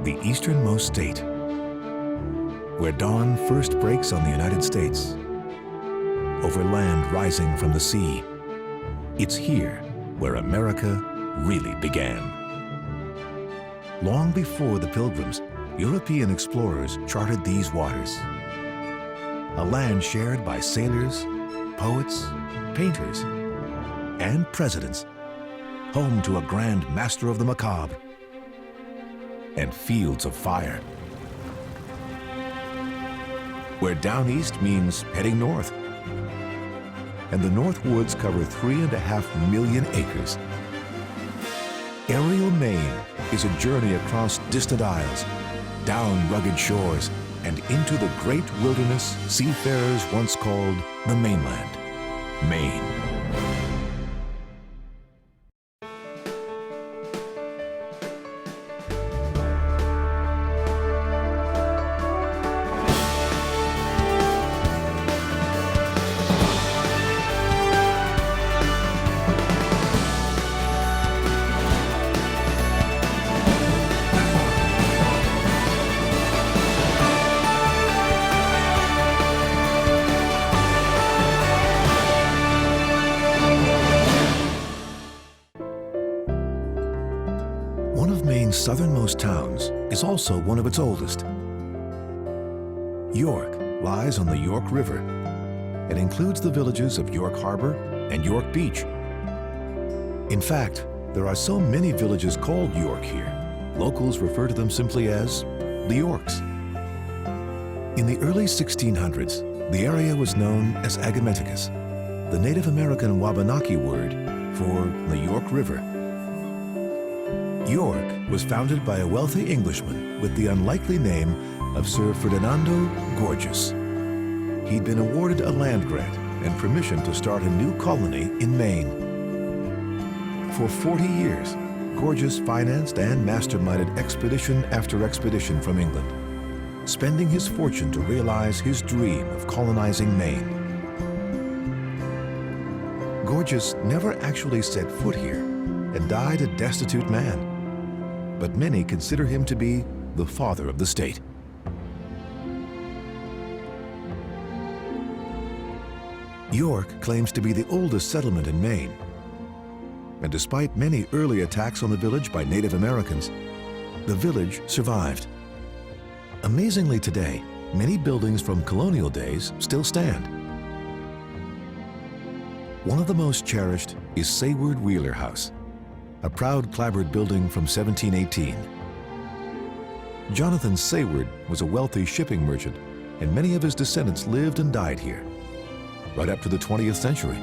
the easternmost state, where dawn first breaks on the United States, over land rising from the sea. It's here where America really began. Long before the Pilgrims, European explorers charted these waters. A land shared by sailors, poets, painters, and presidents, home to a grand master of the macabre and fields of fire. Where down east means heading north. And the North Woods cover 3.5 million acres. Aerial Maine is a journey across distant isles, down rugged shores, and into the great wilderness seafarers once called the mainland, Maine. One of Maine's southernmost towns is also one of its oldest. York lies on the York River and includes the villages of York Harbor and York Beach. In fact, there are so many villages called York here, locals refer to them simply as the Yorks. In the early 1600s, the area was known as Agamenticus, the Native American Wabanaki word for the York River. York was founded by a wealthy Englishman with the unlikely name of Sir Ferdinando Gorges. He'd been awarded a land grant and permission to start a new colony in Maine. For 40 years, Gorges financed and masterminded expedition after expedition from England, spending his fortune to realize his dream of colonizing Maine. Gorges never actually set foot here and died a destitute man, but many consider him to be the father of the state. York claims to be the oldest settlement in Maine, and despite many early attacks on the village by Native Americans, the village survived. Amazingly today, many buildings from colonial days still stand. One of the most cherished is Sayward Wheeler House, a proud clapboard building from 1718. Jonathan Sayward was a wealthy shipping merchant, and many of his descendants lived and died here, right up to the 20th century.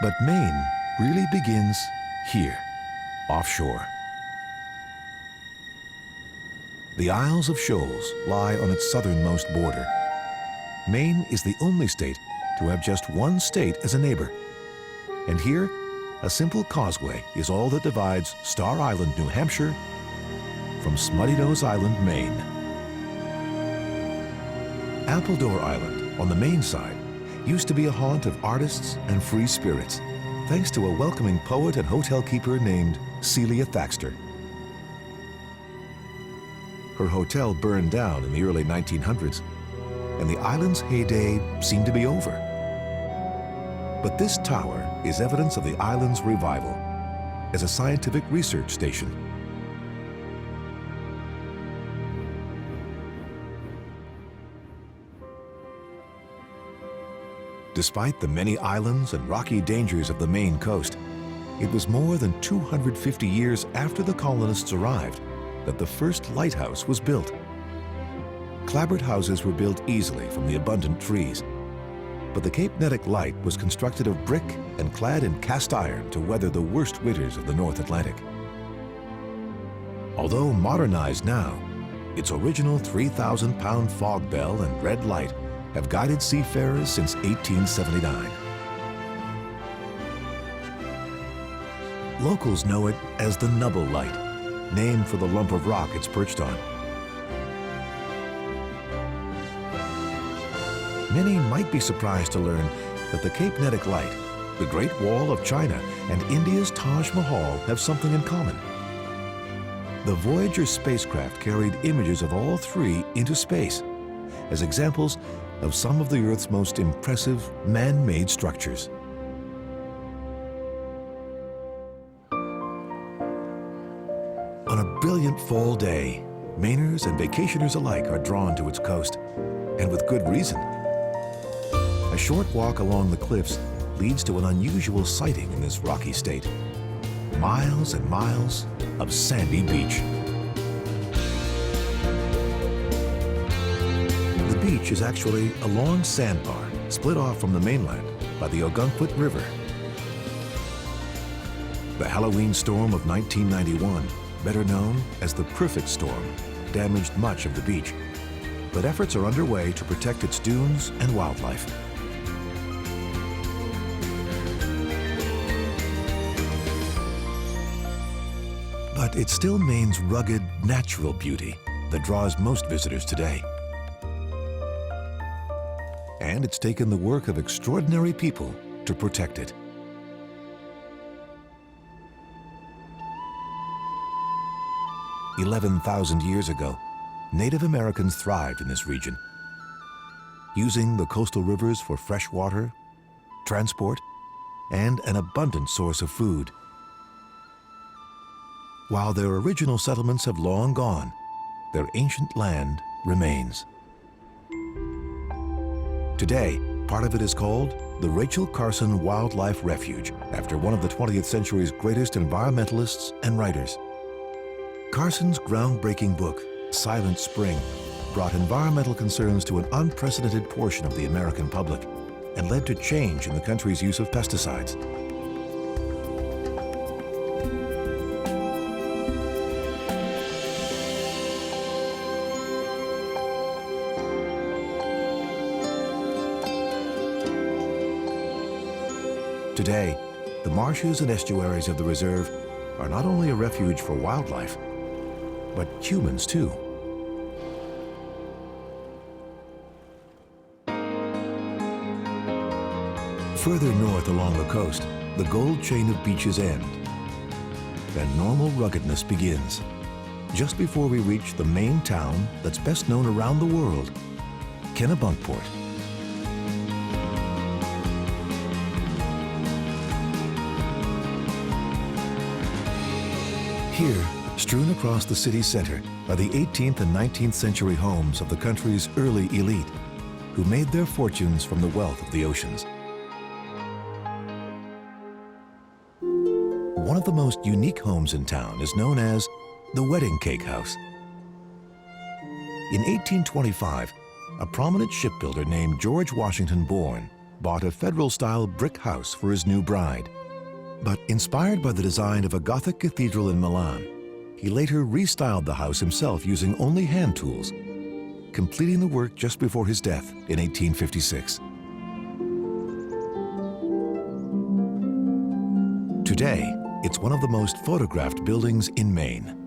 But Maine really begins here, offshore. The Isles of Shoals lie on its southernmost border. Maine is the only state to have just one state as a neighbor. And here, a simple causeway is all that divides Star Island, New Hampshire, from Smutty Nose Island, Maine. Appledore Island, on the Maine side, used to be a haunt of artists and free spirits, thanks to a welcoming poet and hotel keeper named Celia Thaxter. Her hotel burned down in the early 1900s, and the island's heyday seemed to be over. But this tower is evidence of the island's revival as a scientific research station. Despite the many islands and rocky dangers of the Maine coast, it was more than 250 years after the colonists arrived that the first lighthouse was built. Clapboard houses were built easily from the abundant trees, but the Cape Nettic Light was constructed of brick and clad in cast iron to weather the worst winters of the North Atlantic. Although modernized now, its original 3,000-pound fog bell and red light have guided seafarers since 1879. Locals know it as the Nubble Light, named for the lump of rock it's perched on. Many might be surprised to learn that the Cape Nettic Light, the Great Wall of China, and India's Taj Mahal have something in common. The Voyager spacecraft carried images of all three into space as examples of some of the Earth's most impressive man-made structures. On a brilliant fall day, Mainers and vacationers alike are drawn to its coast, and with good reason. A short walk along the cliffs leads to an unusual sighting in this rocky state. Miles and miles of sandy beach. The beach is actually a long sandbar split off from the mainland by the Ogunquit River. The Halloween storm of 1991, better known as the Perfect Storm, damaged much of the beach, but efforts are underway to protect its dunes and wildlife. But it's still Maine's rugged, natural beauty that draws most visitors today. And it's taken the work of extraordinary people to protect it. "11,000 years ago, Native Americans thrived in this region, using the coastal rivers for fresh water, transport, and an abundant source of food. While their original settlements have long gone, their ancient land remains. Today, part of it is called the Rachel Carson Wildlife Refuge, after one of the 20th century's greatest environmentalists and writers. Carson's groundbreaking book, Silent Spring, brought environmental concerns to an unprecedented portion of the American public and led to change in the country's use of pesticides. Today, the marshes and estuaries of the reserve are not only a refuge for wildlife, but humans too. Further north along the coast, the gold chain of beaches end, and normal ruggedness begins, just before we reach the Maine town that's best known around the world, Kennebunkport. Here, strewn across the city's center, are the 18th and 19th century homes of the country's early elite, who made their fortunes from the wealth of the oceans. One of the most unique homes in town is known as the Wedding Cake House. In 1825, a prominent shipbuilder named George Washington Bourne bought a Federal-style brick house for his new bride. But inspired by the design of a Gothic cathedral in Milan, he later restyled the house himself using only hand tools, completing the work just before his death in 1856. Today, it's one of the most photographed buildings in Maine.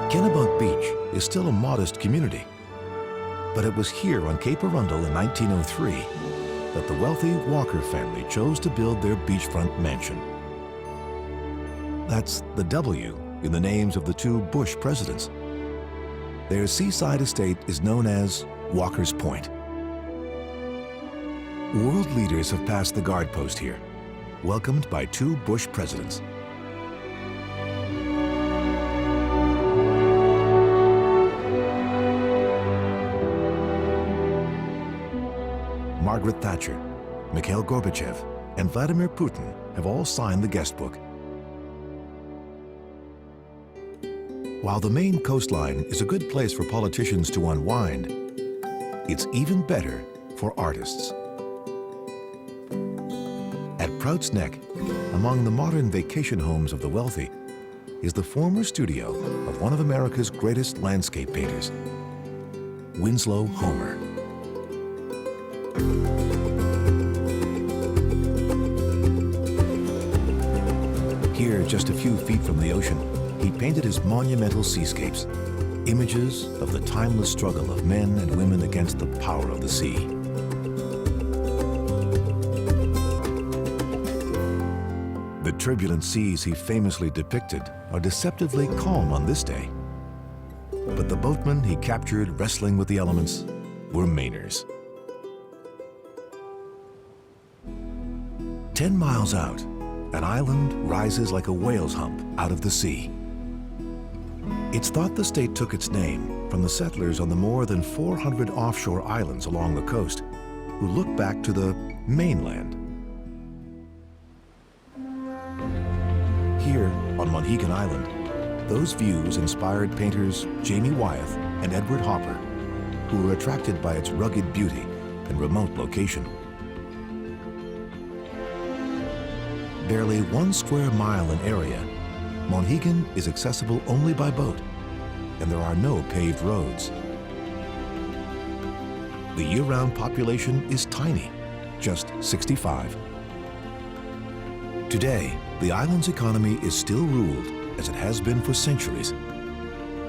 Kennebunk Beach is still a modest community, but it was here on Cape Arundel in 1903 that the wealthy Walker family chose to build their beachfront mansion. That's the W in the names of the two Bush presidents. Their seaside estate is known as Walker's Point. World leaders have passed the guard post here, welcomed by two Bush presidents. Margaret Thatcher, Mikhail Gorbachev, and Vladimir Putin have all signed the guest book. While the Maine coastline is a good place for politicians to unwind, it's even better for artists. At Prout's Neck, among the modern vacation homes of the wealthy, is the former studio of one of America's greatest landscape painters. Winslow Homer. Here, just a few feet from the ocean, he painted his monumental seascapes, images of the timeless struggle of men and women against the power of the sea. The turbulent seas he famously depicted are deceptively calm on this day. But the boatmen he captured wrestling with the elements were Mainers. 10 miles out, an island rises like a whale's hump out of the sea. It's thought the state took its name from the settlers on the more than 400 offshore islands along the coast who look back to the mainland. Here on Monhegan Island, those views inspired painters Jamie Wyeth and Edward Hopper, who were attracted by its rugged beauty and remote location. Barely 1 square mile in area, Monhegan is accessible only by boat, and there are no paved roads. The year-round population is tiny, just 65. Today, the island's economy is still ruled, as it has been for centuries,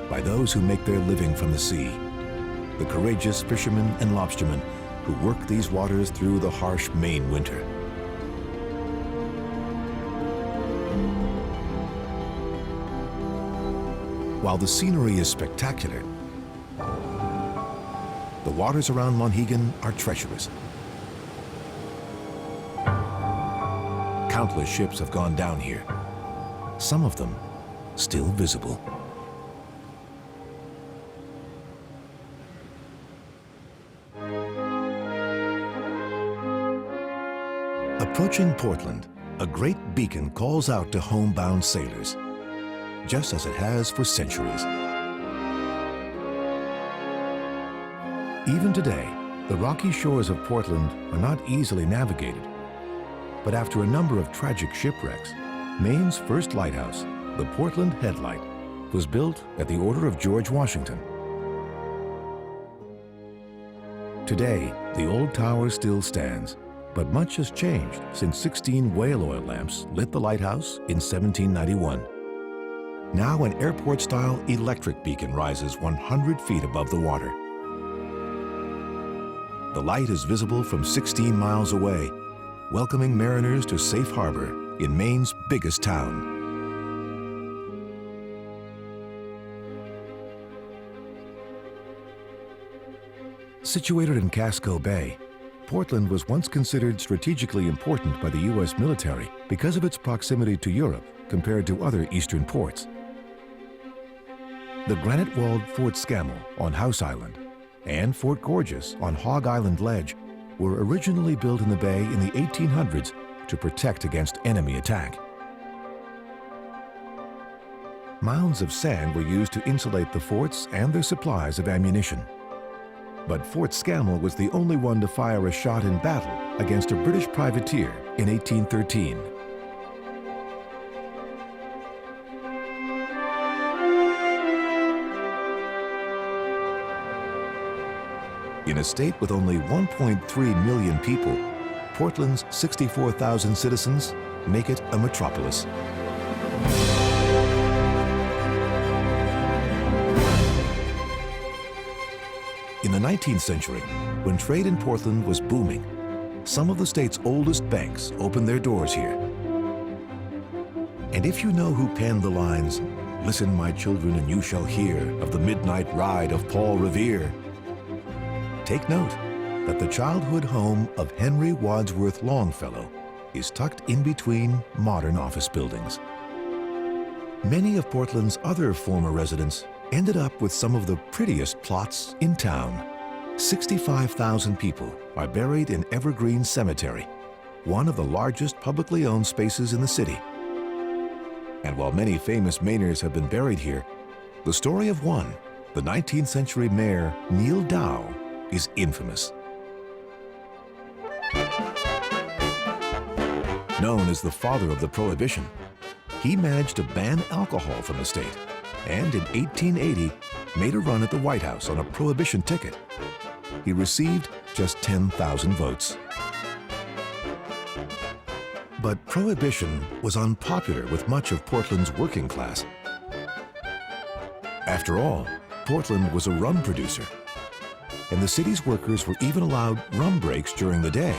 by those who make their living from the sea, the courageous fishermen and lobstermen who work these waters through the harsh Maine winter. While the scenery is spectacular, the waters around Monhegan are treacherous. Countless ships have gone down here, some of them still visible. Approaching Portland, a great beacon calls out to homebound sailors, just as it has for centuries. Even today, the rocky shores of Portland are not easily navigated. But after a number of tragic shipwrecks, Maine's first lighthouse, the Portland Headlight, was built at the order of George Washington. Today, the old tower still stands, but much has changed since 16 whale oil lamps lit the lighthouse in 1791. Now an airport-style electric beacon rises 100 feet above the water. The light is visible from 16 miles away, welcoming mariners to safe harbor in Maine's biggest town. Situated in Casco Bay, Portland was once considered strategically important by the U.S. military because of its proximity to Europe compared to other eastern ports. The granite-walled Fort Scammell on House Island and Fort Gorges on Hog Island Ledge were originally built in the bay in the 1800s to protect against enemy attack. Mounds of sand were used to insulate the forts and their supplies of ammunition. But Fort Scammell was the only one to fire a shot in battle against a British privateer in 1813. In a state with only 1.3 million people, Portland's 64,000 citizens make it a metropolis. In the 19th century, when trade in Portland was booming, some of the state's oldest banks opened their doors here. And if you know who penned the lines, "Listen, my children, and you shall hear of the midnight ride of Paul Revere," take note that the childhood home of Henry Wadsworth Longfellow is tucked in between modern office buildings. Many of Portland's other former residents ended up with some of the prettiest plots in town. 65,000 people are buried in Evergreen Cemetery, one of the largest publicly owned spaces in the city. And while many famous Mainers have been buried here, the story of one, the 19th century mayor Neil Dow, is infamous. Known as the father of the Prohibition, he managed to ban alcohol from the state, and in 1880 made a run at the White House on a prohibition ticket. He received just 10,000 votes. But prohibition was unpopular with much of Portland's working class. After all, Portland was a rum producer, and the city's workers were even allowed rum breaks during the day.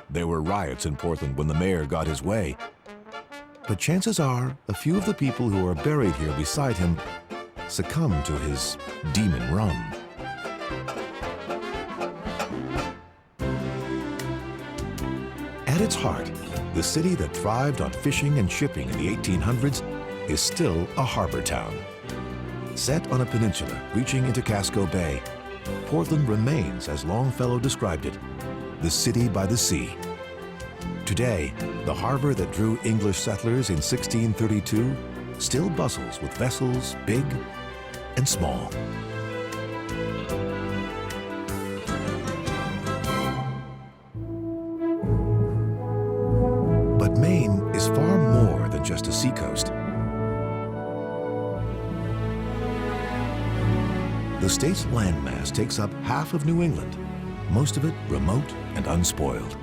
There were riots in Portland when the mayor got his way, but chances are a few of the people who are buried here beside him succumbed to his demon rum. At its heart, the city that thrived on fishing and shipping in the 1800s is still a harbor town. Set on a peninsula reaching into Casco Bay, Portland remains, as Longfellow described it, the city by the sea. Today, the harbor that drew English settlers in 1632 still bustles with vessels big and small. But Maine is far more than just a seacoast. The state's landmass takes up half of New England, most of it remote and unspoiled.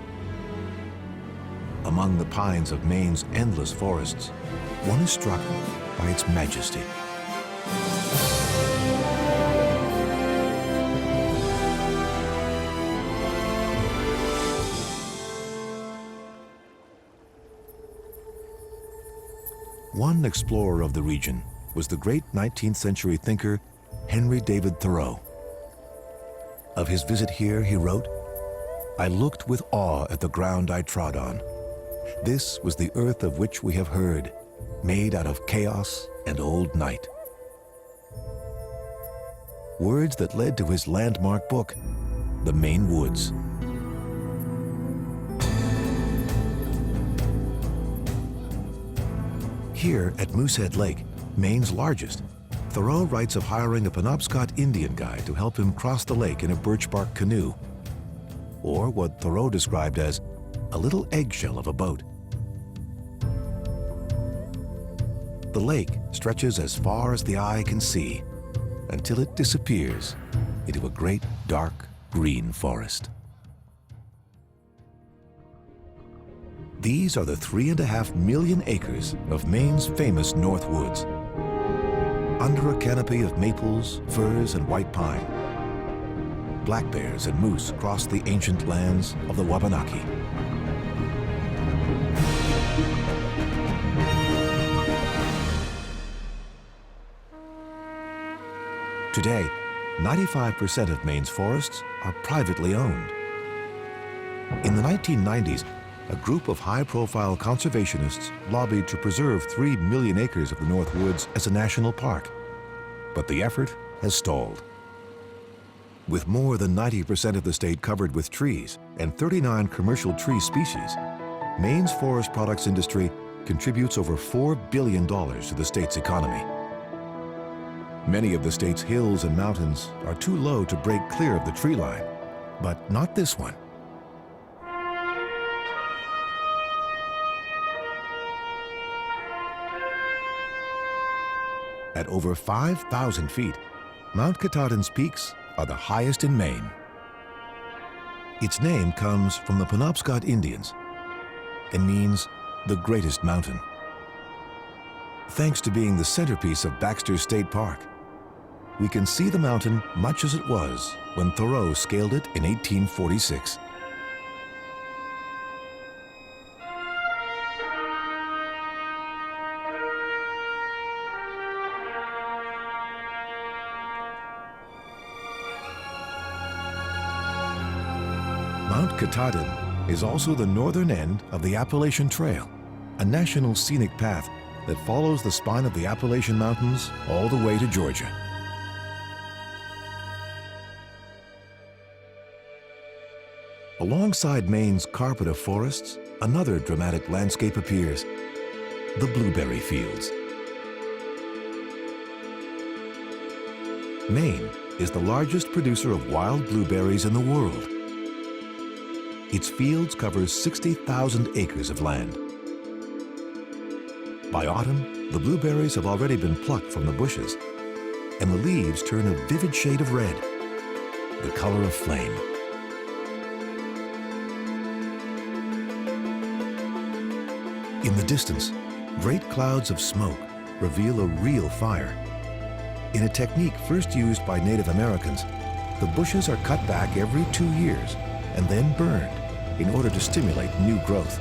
Among the pines of Maine's endless forests, one is struck by its majesty. One explorer of the region was the great 19th century thinker Henry David Thoreau. Of his visit here, he wrote, "I looked with awe at the ground I trod on. This was the earth of which we have heard, made out of chaos and old night." Words that led to his landmark book, The Maine Woods. Here at Moosehead Lake, Maine's largest, Thoreau writes of hiring a Penobscot Indian guide to help him cross the lake in a birch bark canoe, or what Thoreau described as a little eggshell of a boat. The lake stretches as far as the eye can see until it disappears into a great dark green forest. These are the 3.5 million acres of Maine's famous North Woods. Under a canopy of maples, firs, and white pine, black bears and moose cross the ancient lands of the Wabanaki. Today, 95% of Maine's forests are privately owned. In the 1990s, a group of high-profile conservationists lobbied to preserve 3 million acres of the North Woods as a national park, but the effort has stalled. With more than 90% of the state covered with trees and 39 commercial tree species, Maine's forest products industry contributes over $4 billion to the state's economy. Many of the state's hills and mountains are too low to break clear of the tree line, but not this one. At over 5,000 feet, Mount Katahdin's peaks are the highest in Maine. Its name comes from the Penobscot Indians and means the greatest mountain. Thanks to being the centerpiece of Baxter State Park, we can see the mountain much as it was when Thoreau scaled it in 1846. Mount Katahdin is also the northern end of the Appalachian Trail, a national scenic path that follows the spine of the Appalachian Mountains all the way to Georgia. Alongside Maine's carpet of forests, another dramatic landscape appears, the blueberry fields. Maine is the largest producer of wild blueberries in the world. Its fields cover 60,000 acres of land. By autumn, the blueberries have already been plucked from the bushes, and the leaves turn a vivid shade of red, the color of flame. In the distance, great clouds of smoke reveal a real fire. In a technique first used by Native Americans, the bushes are cut back every 2 years and then burned in order to stimulate new growth.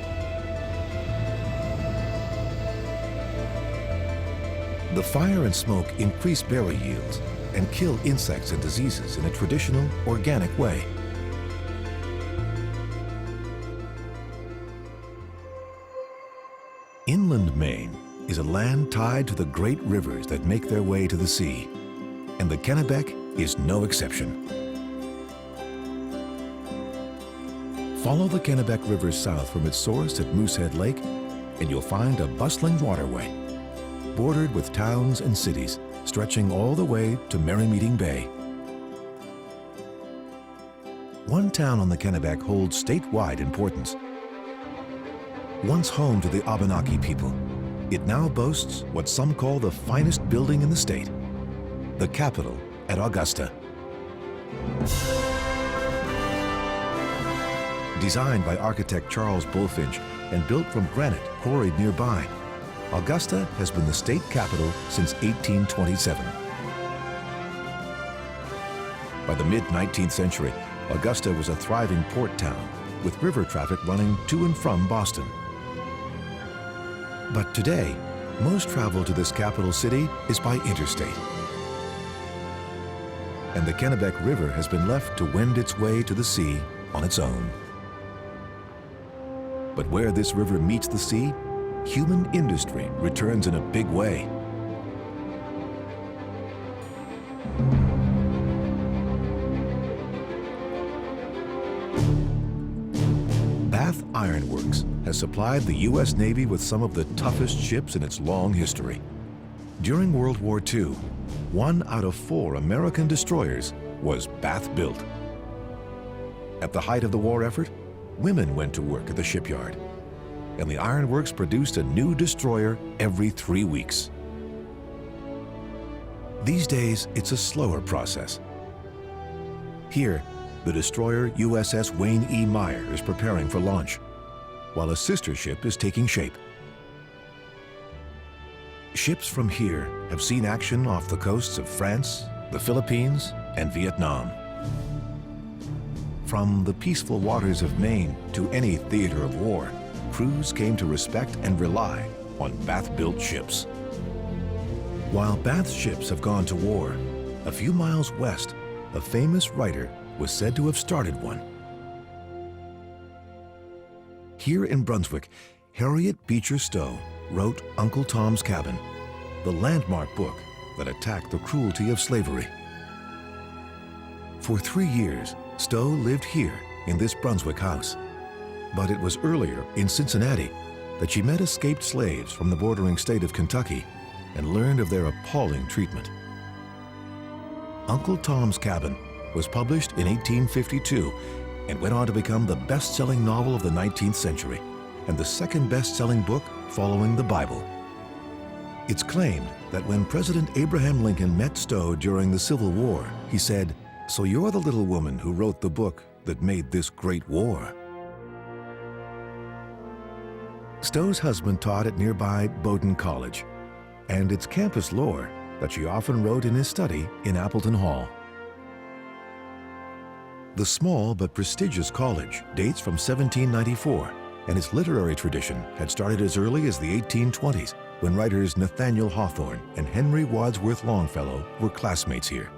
The fire and smoke increase berry yields and kill insects and diseases in a traditional, organic way. Inland Maine is a land tied to the great rivers that make their way to the sea, and the Kennebec is no exception. Follow the Kennebec River south from its source at Moosehead Lake, and you'll find a bustling waterway, bordered with towns and cities, stretching all the way to Merrymeeting Bay. One town on the Kennebec holds statewide importance. Once home to the Abenaki people, it now boasts what some call the finest building in the state, the Capitol at Augusta. Designed by architect Charles Bulfinch and built from granite quarried nearby, Augusta has been the state capital since 1827. By the mid-19th century, Augusta was a thriving port town with river traffic running to and from Boston. But today, most travel to this capital city is by interstate. And the Kennebec River has been left to wend its way to the sea on its own. But where this river meets the sea, human industry returns in a big way. Bath Iron Works has supplied the U.S. Navy with some of the toughest ships in its long history. During World War II, 1 out of 4 American destroyers was Bath-built. At the height of the war effort, women went to work at the shipyard, and the Iron Works produced a new destroyer every 3 weeks. These days, it's a slower process. Here, the destroyer USS Wayne E. Meyer is preparing for launch, while a sister ship is taking shape. Ships from here have seen action off the coasts of France, the Philippines, and Vietnam. From the peaceful waters of Maine to any theater of war, crews came to respect and rely on Bath-built ships. While Bath's ships have gone to war, a few miles west, a famous writer was said to have started one. Here in Brunswick, Harriet Beecher Stowe wrote Uncle Tom's Cabin, the landmark book that attacked the cruelty of slavery. For 3 years, Stowe lived here in this Brunswick house. But it was earlier, in Cincinnati, that she met escaped slaves from the bordering state of Kentucky and learned of their appalling treatment. Uncle Tom's Cabin was published in 1852 and went on to become the best-selling novel of the 19th century and the second best-selling book following the Bible. It's claimed that when President Abraham Lincoln met Stowe during the Civil War, he said, "So you're the little woman who wrote the book that made this great war." Stowe's husband taught at nearby Bowdoin College, and it's campus lore that she often wrote in his study in Appleton Hall. The small but prestigious college dates from 1794, and its literary tradition had started as early as the 1820s, when writers Nathaniel Hawthorne and Henry Wadsworth Longfellow were classmates here.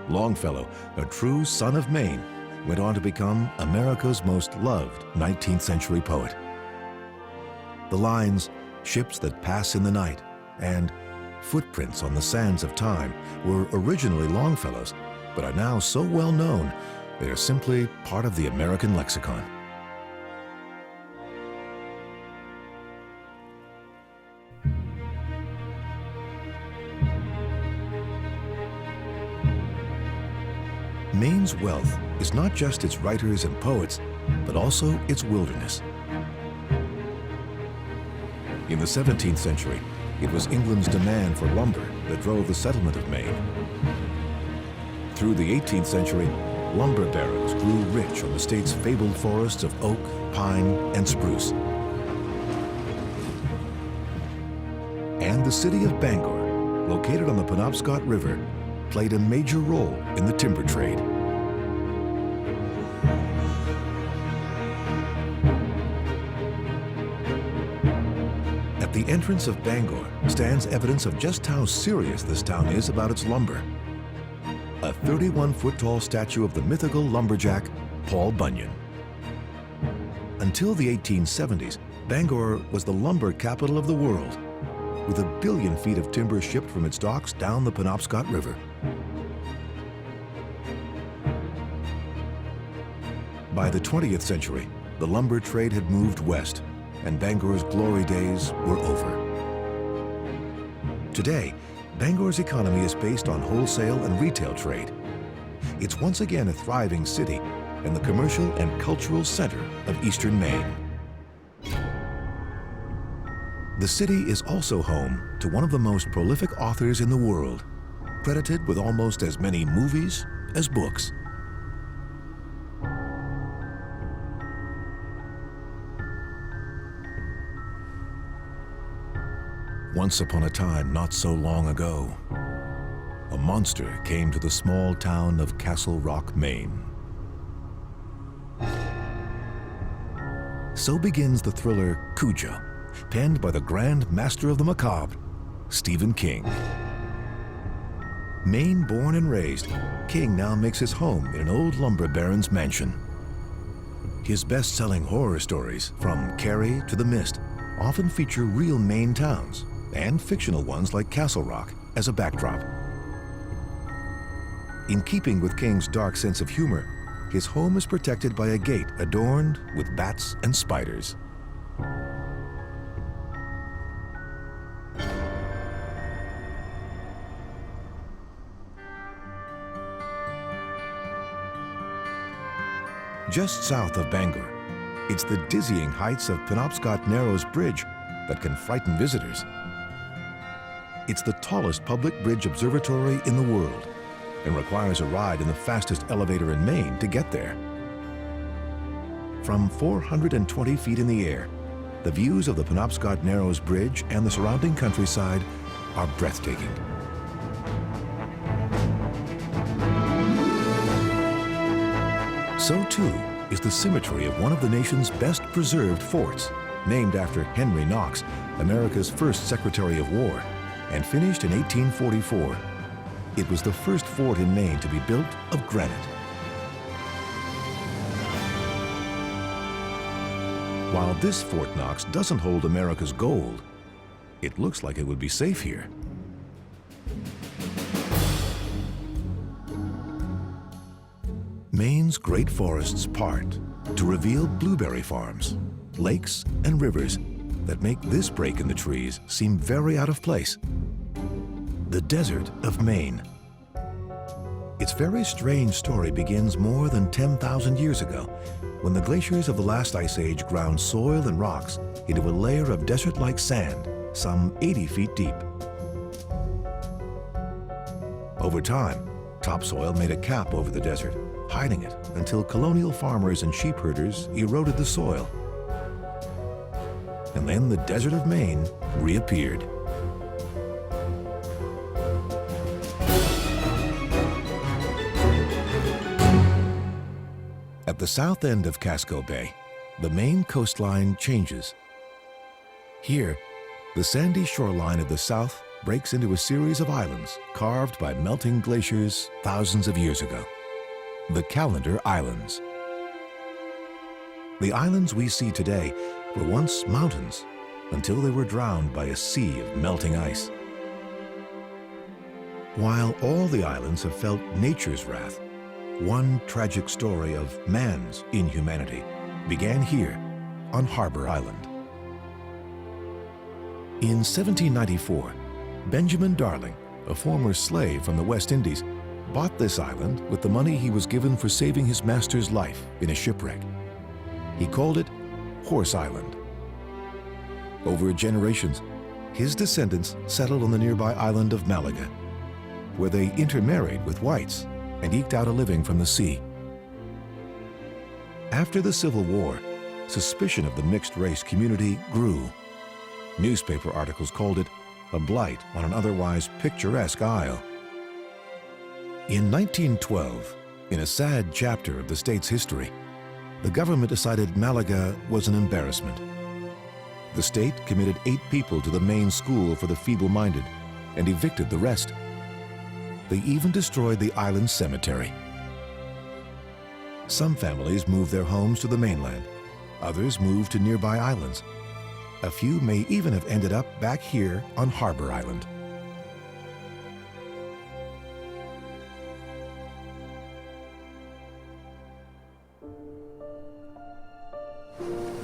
Longfellow, a true son of Maine, went on to become America's most loved 19th century poet. The lines, "Ships that pass in the night," and "Footprints on the sands of time" were originally Longfellow's, but are now so well known they are simply part of the American lexicon. Maine's wealth is not just its writers and poets, but also its wilderness. In the 17th century, it was England's demand for lumber that drove the settlement of Maine. Through the 18th century, lumber barons grew rich on the state's fabled forests of oak, pine, and spruce. And the city of Bangor, located on the Penobscot River, played a major role in the timber trade. At the entrance of Bangor stands evidence of just how serious this town is about its lumber. A 31-foot-tall statue of the mythical lumberjack, Paul Bunyan. Until the 1870s, Bangor was the lumber capital of the world, with 1 billion feet of timber shipped from its docks down the Penobscot River. By the 20th century, the lumber trade had moved west, and Bangor's glory days were over. Today, Bangor's economy is based on wholesale and retail trade. It's once again a thriving city and the commercial and cultural center of eastern Maine. The city is also home to one of the most prolific authors in the world, credited with almost as many movies as books. Once upon a time, not so long ago, a monster came to the small town of Castle Rock, Maine. So begins the thriller Cujo, penned by the grand master of the macabre, Stephen King. Maine born and raised, King now makes his home in an old lumber baron's mansion. His best-selling horror stories, from Carrie to The Mist, often feature real Maine towns, and fictional ones like Castle Rock as a backdrop. In keeping with King's dark sense of humor, his home is protected by a gate adorned with bats and spiders. Just south of Bangor, it's the dizzying heights of Penobscot Narrows Bridge that can frighten visitors. It's the tallest public bridge observatory in the world and requires a ride in the fastest elevator in Maine to get there. From 420 feet in the air, the views of the Penobscot Narrows Bridge and the surrounding countryside are breathtaking. So too is the symmetry of one of the nation's best preserved forts, named after Henry Knox, America's first Secretary of War, and finished in 1844. It was the first fort in Maine to be built of granite. While this Fort Knox doesn't hold America's gold, it looks like it would be safe here. Maine's great forests part to reveal blueberry farms, lakes, and rivers that make this break in the trees seem very out of place. The desert of Maine. Its very strange story begins more than 10,000 years ago, when the glaciers of the last ice age ground soil and rocks into a layer of desert-like sand, some 80 feet deep. Over time, topsoil made a cap over the desert, hiding it until colonial farmers and sheep herders eroded the soil. And then the desert of Maine reappeared. At the south end of Casco Bay, the Maine coastline changes. Here, the sandy shoreline of the south breaks into a series of islands carved by melting glaciers thousands of years ago. The Calendar Islands. The islands we see today were once mountains until they were drowned by a sea of melting ice. While all the islands have felt nature's wrath, one tragic story of man's inhumanity began here on Harbor Island. In 1794, Benjamin Darling, a former slave from the West Indies, bought this island with the money he was given for saving his master's life in a shipwreck. He called it Horse Island. Over generations, his descendants settled on the nearby island of Malaga, where they intermarried with whites and eked out a living from the sea. After the Civil War, suspicion of the mixed-race community grew. Newspaper articles called it a blight on an otherwise picturesque isle. In 1912, in a sad chapter of the state's history, the government decided Malaga was an embarrassment. The state committed 8 people to the Maine school for the feeble-minded and evicted the rest. They even destroyed the island's cemetery. Some families moved their homes to the mainland. Others moved to nearby islands. A few may even have ended up back here on Harbor Island.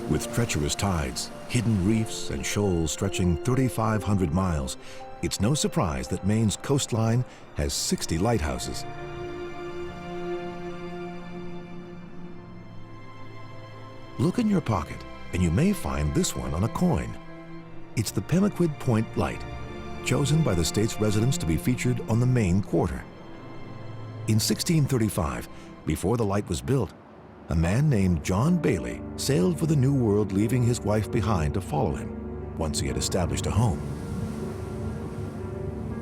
With treacherous tides, hidden reefs, and shoals stretching 3,500 miles, it's no surprise that Maine's coastline has 60 lighthouses. Look in your pocket, and you may find this one on a coin. It's the Pemaquid Point Light, chosen by the state's residents to be featured on the Maine Quarter. In 1635, before the light was built, a man named John Bailey sailed for the New World, leaving his wife behind to follow him once he had established a home.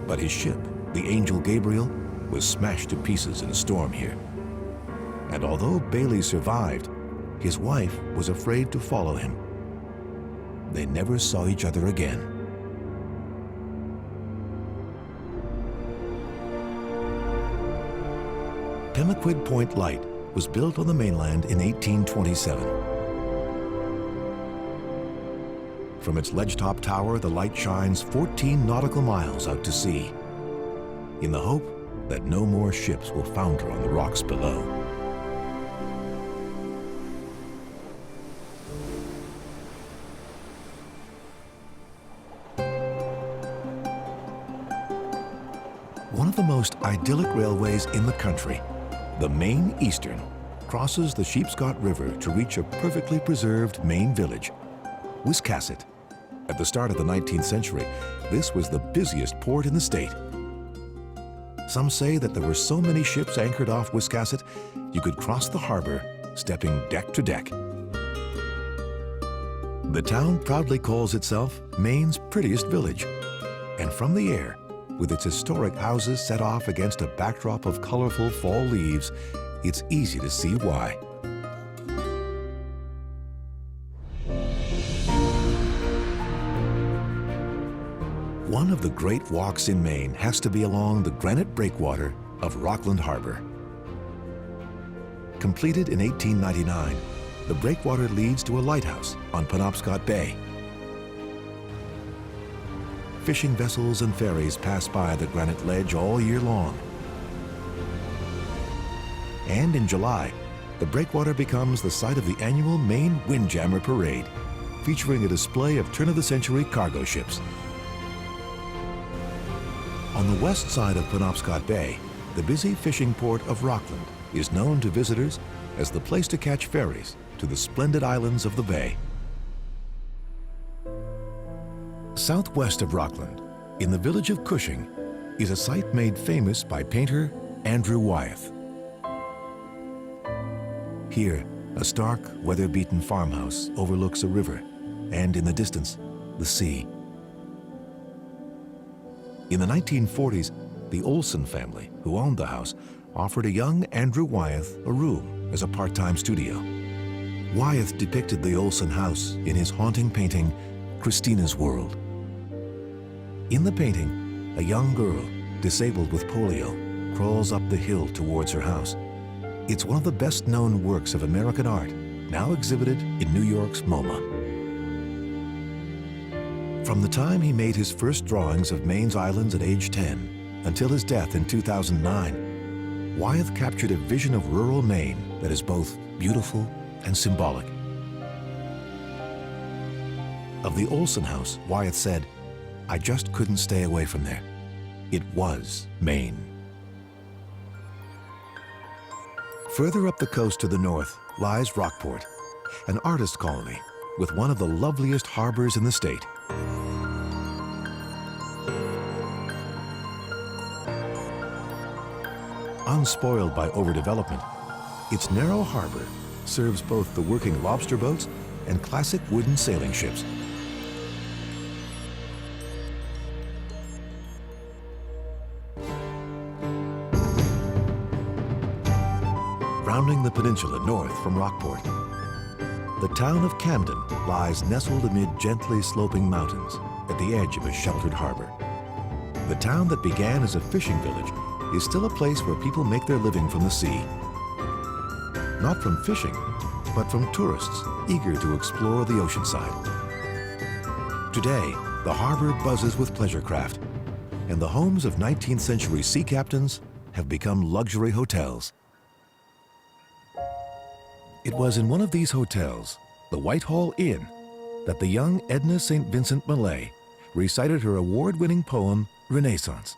But his ship, the Angel Gabriel, was smashed to pieces in a storm here. And although Bailey survived, his wife was afraid to follow him. They never saw each other again. Pemaquid Point Light was built on the mainland in 1827. From its ledge-top tower, the light shines 14 nautical miles out to sea, in the hope that no more ships will founder on the rocks below. One of the most idyllic railways in the country, the Maine Eastern, crosses the Sheepscot River to reach a perfectly preserved Maine village, Wiscasset. At the start of the 19th century, this was the busiest port in the state. Some say that there were so many ships anchored off Wiscasset, you could cross the harbor, stepping deck to deck. The town proudly calls itself Maine's prettiest village, and from the air, with its historic houses set off against a backdrop of colorful fall leaves, it's easy to see why. One of the great walks in Maine has to be along the granite breakwater of Rockland Harbor. Completed in 1899, the breakwater leads to a lighthouse on Penobscot Bay. Fishing vessels and ferries pass by the granite ledge all year long. And in July, the breakwater becomes the site of the annual Maine Windjammer Parade, featuring a display of turn-of-the-century cargo ships. On the west side of Penobscot Bay, the busy fishing port of Rockland is known to visitors as the place to catch ferries to the splendid islands of the bay. Southwest of Rockland, in the village of Cushing, is a site made famous by painter Andrew Wyeth. Here, a stark, weather-beaten farmhouse overlooks a river, and in the distance, the sea. In the 1940s, the Olson family, who owned the house, offered a young Andrew Wyeth a room as a part-time studio. Wyeth depicted the Olson house in his haunting painting, Christina's World. In the painting, a young girl, disabled with polio, crawls up the hill towards her house. It's one of the best-known works of American art, now exhibited in New York's MoMA. From the time he made his first drawings of Maine's islands at age 10 until his death in 2009, Wyeth captured a vision of rural Maine that is both beautiful and symbolic. Of the Olson house, Wyeth said, "I just couldn't stay away from there. It was Maine." Further up the coast to the north lies Rockport, an artist colony with one of the loveliest harbors in the state. Unspoiled by overdevelopment, its narrow harbor serves both the working lobster boats and classic wooden sailing ships. Rounding the peninsula north from Rockport, the town of Camden lies nestled amid gently sloping mountains at the edge of a sheltered harbor. The town that began as a fishing village is still a place where people make their living from the sea. Not from fishing, but from tourists eager to explore the ocean side. Today, the harbor buzzes with pleasure craft, and the homes of 19th century sea captains have become luxury hotels. It was in one of these hotels, the Whitehall Inn, that the young Edna St. Vincent Millay recited her award-winning poem, Renaissance.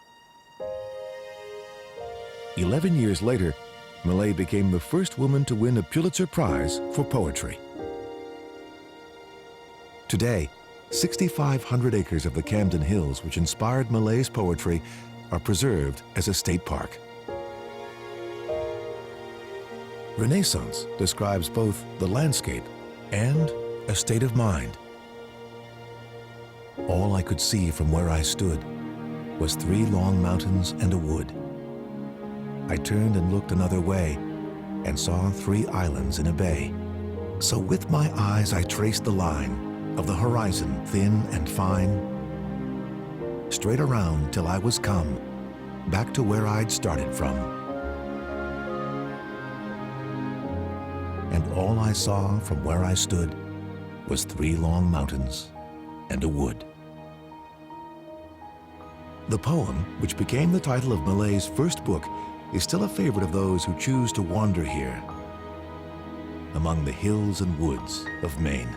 11 years later, Millay became the first woman to win a Pulitzer Prize for poetry. Today, 6,500 acres of the Camden Hills, which inspired Millay's poetry, are preserved as a state park. Renaissance describes both the landscape and a state of mind. All I could see from where I stood was 3 long mountains and a wood. I turned and looked another way and saw 3 islands in a bay. So with my eyes I traced the line of the horizon, thin and fine, straight around till I was come back to where I'd started from. And all I saw from where I stood was 3 long mountains and a wood. The poem, which became the title of Millay's first book, is still a favorite of those who choose to wander here, among the hills and woods of Maine.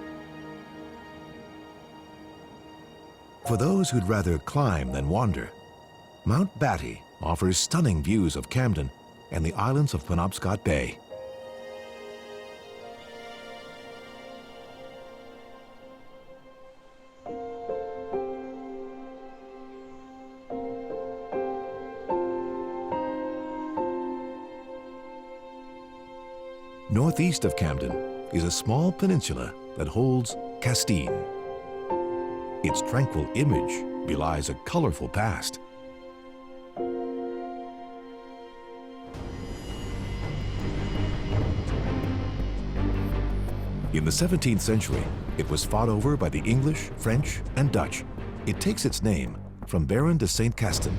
For those who'd rather climb than wander, Mount Batty offers stunning views of Camden and the islands of Penobscot Bay. Northeast of Camden is a small peninsula that holds Castine. Its tranquil image belies a colorful past. In the 17th century, it was fought over by the English, French, and Dutch. It takes its name from Baron de Saint Castin,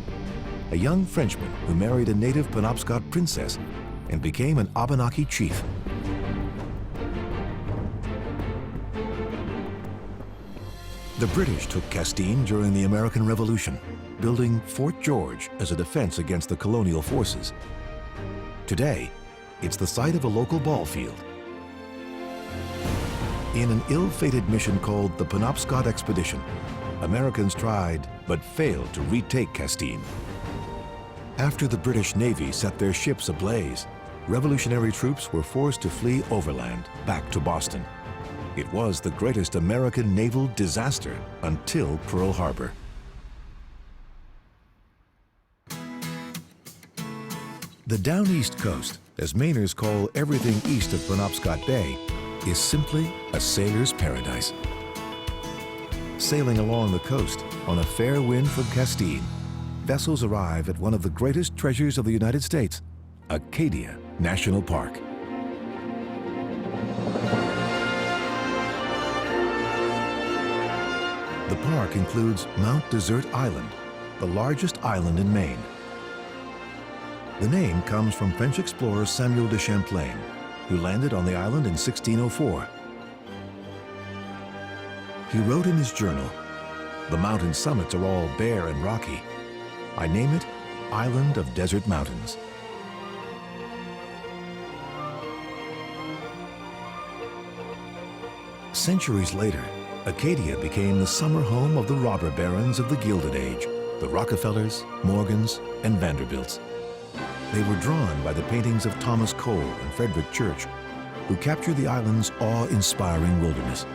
a young Frenchman who married a native Penobscot princess and became an Abenaki chief. The British took Castine during the American Revolution, building Fort George as a defense against the colonial forces. Today, it's the site of a local ball field. In an ill-fated mission called the Penobscot Expedition, Americans tried but failed to retake Castine. After the British Navy set their ships ablaze, revolutionary troops were forced to flee overland back to Boston. It was the greatest American naval disaster until Pearl Harbor. The Down East Coast, as Mainers call everything east of Penobscot Bay, is simply a sailor's paradise. Sailing along the coast on a fair wind from Castine, vessels arrive at one of the greatest treasures of the United States, Acadia National Park. The park includes Mount Desert Island, the largest island in Maine. The name comes from French explorer Samuel de Champlain, who landed on the island in 1604. He wrote in his journal, "The mountain summits are all bare and rocky. I name it Island of Desert Mountains." Centuries later, Acadia became the summer home of the robber barons of the Gilded Age, the Rockefellers, Morgans, and Vanderbilts. They were drawn by the paintings of Thomas Cole and Frederick Church, who captured the island's awe-inspiring wilderness.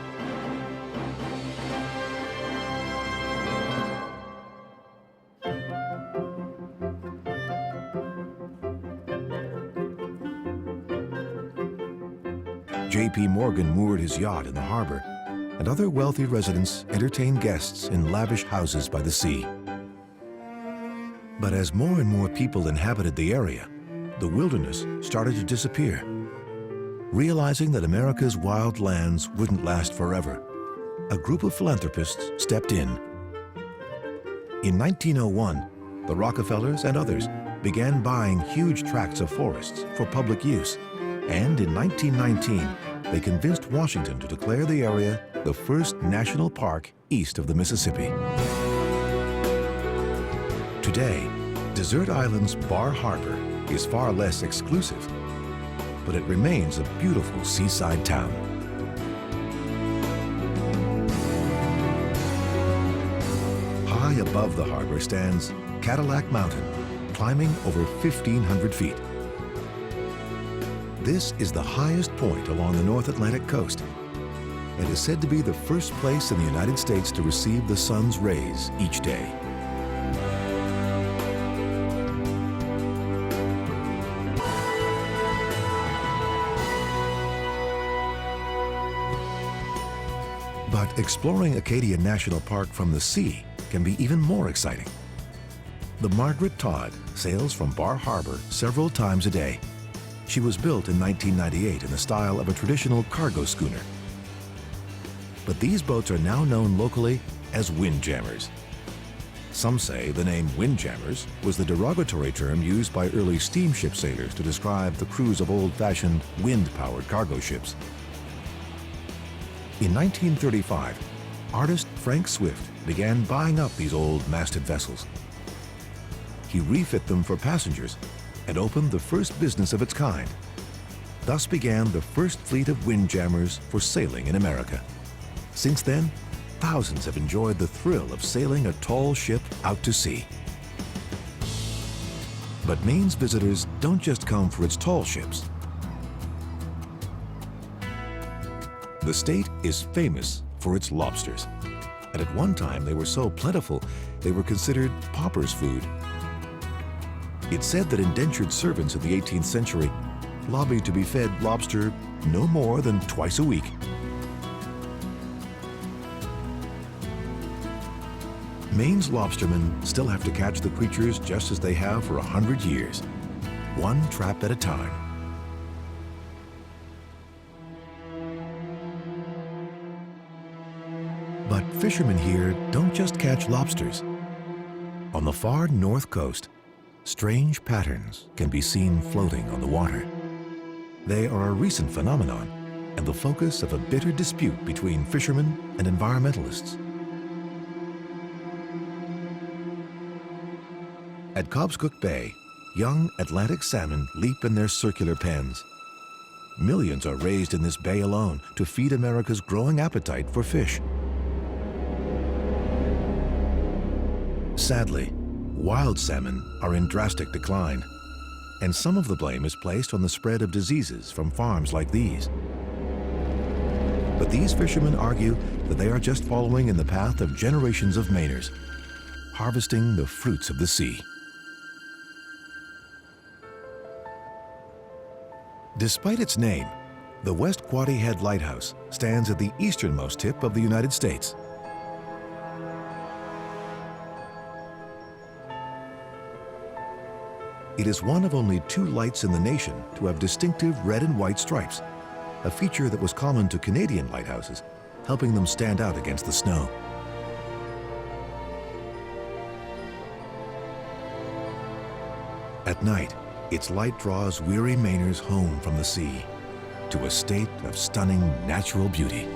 J.P. Morgan moored his yacht in the harbor, and other wealthy residents entertained guests in lavish houses by the sea. But as more and more people inhabited the area, the wilderness started to disappear. Realizing that America's wild lands wouldn't last forever, a group of philanthropists stepped in. In 1901, the Rockefellers and others began buying huge tracts of forests for public use, and in 1919, they convinced Washington to declare the area the first national park east of the Mississippi. Today, Desert Island's Bar Harbor is far less exclusive, but it remains a beautiful seaside town. High above the harbor stands Cadillac Mountain, climbing over 1,500 feet. This is the highest point along the North Atlantic coast and is said to be the first place in the United States to receive the sun's rays each day. But exploring Acadia National Park from the sea can be even more exciting. The Margaret Todd sails from Bar Harbor several times a day. She was built in 1998 in the style of a traditional cargo schooner. But these boats are now known locally as windjammers. Some say the name windjammers was the derogatory term used by early steamship sailors to describe the crews of old-fashioned wind-powered cargo ships. In 1935, artist Frank Swift began buying up these old masted vessels. He refit them for passengers and opened the first business of its kind. Thus began the first fleet of windjammers for sailing in America. Since then, thousands have enjoyed the thrill of sailing a tall ship out to sea. But Maine's visitors don't just come for its tall ships. The state is famous for its lobsters, and at one time they were so plentiful they were considered paupers' food. It's said that indentured servants in the 18th century lobbied to be fed lobster no more than twice a week. Maine's lobstermen still have to catch the creatures just as they have for 100 years, one trap at a time. But fishermen here don't just catch lobsters. On the far north coast, strange patterns can be seen floating on the water. They are a recent phenomenon and the focus of a bitter dispute between fishermen and environmentalists. At Cobscook Bay, young Atlantic salmon leap in their circular pens. Millions are raised in this bay alone to feed America's growing appetite for fish. Sadly, wild salmon are in drastic decline, and some of the blame is placed on the spread of diseases from farms like these. But these fishermen argue that they are just following in the path of generations of Mainers, harvesting the fruits of the sea. Despite its name, the West Quoddy Head Lighthouse stands at the easternmost tip of the United States. It is one of only 2 lights in the nation to have distinctive red and white stripes, a feature that was common to Canadian lighthouses, helping them stand out against the snow. At night, its light draws weary Mainers home from the sea to a state of stunning natural beauty.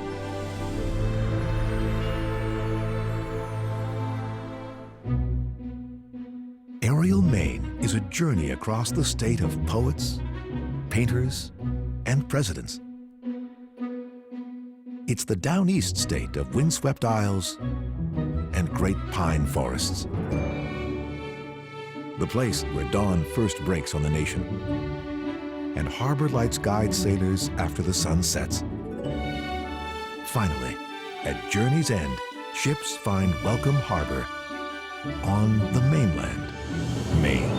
Aerial Maine is a journey across the state of poets, painters, and presidents. It's the down east state of windswept isles and great pine forests. The place where dawn first breaks on the nation, and harbor lights guide sailors after the sun sets. Finally, at journey's end, ships find welcome harbor on the mainland, Maine.